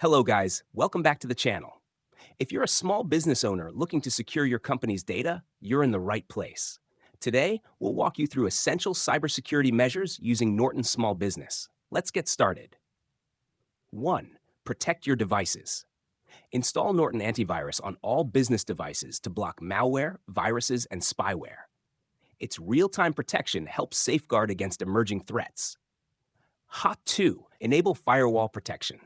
Hello guys, welcome back to the channel. If you're a small business owner looking to secure your company's data, you're in the right place. Today, we'll walk you through essential cybersecurity measures using Norton Small Business. Let's get started. 1. Protect your devices. Install Norton Antivirus on all business devices to block malware, viruses, and spyware. Its real-time protection helps safeguard against emerging threats. Hot 2. Enable firewall protection.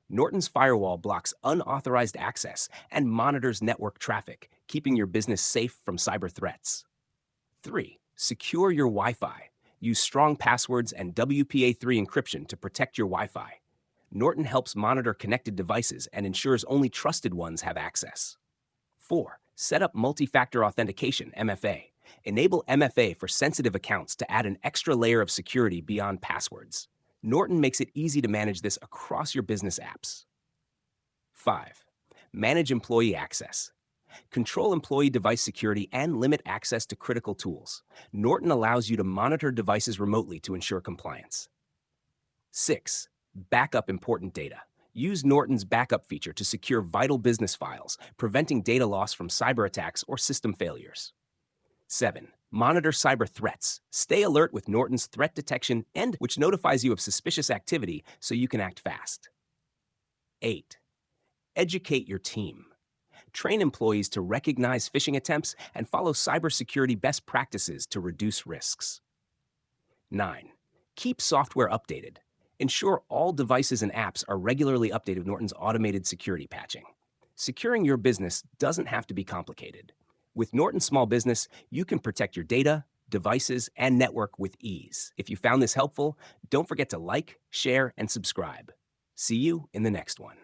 Norton's firewall blocks unauthorized access and monitors network traffic, keeping your business safe from cyber threats. 3. Secure your Wi-Fi. Use strong passwords and WPA3 encryption to protect your Wi-Fi. Norton helps monitor connected devices and ensures only trusted ones have access. 4. Set up multi-factor authentication, MFA. Enable MFA for sensitive accounts to add an extra layer of security beyond passwords. Norton makes it easy to manage this across your business apps. 5. Manage employee access. Control employee device security and limit access to critical tools. Norton allows you to monitor devices remotely to ensure compliance. 6. Backup important data. Use Norton's backup feature to secure vital business files, preventing data loss from cyber attacks or system failures. 7. Monitor cyber threats. Stay alert with Norton's threat detection and which notifies you of suspicious activity so you can act fast. 8. Educate your team. Train employees to recognize phishing attempts and follow cybersecurity best practices to reduce risks. 9. Keep software updated. Ensure all devices and apps are regularly updated with Norton's automated security patching. Securing your business doesn't have to be complicated. With Norton Small Business, you can protect your data, devices, and network with ease. If you found this helpful, don't forget to like, share, and subscribe. See you in the next one.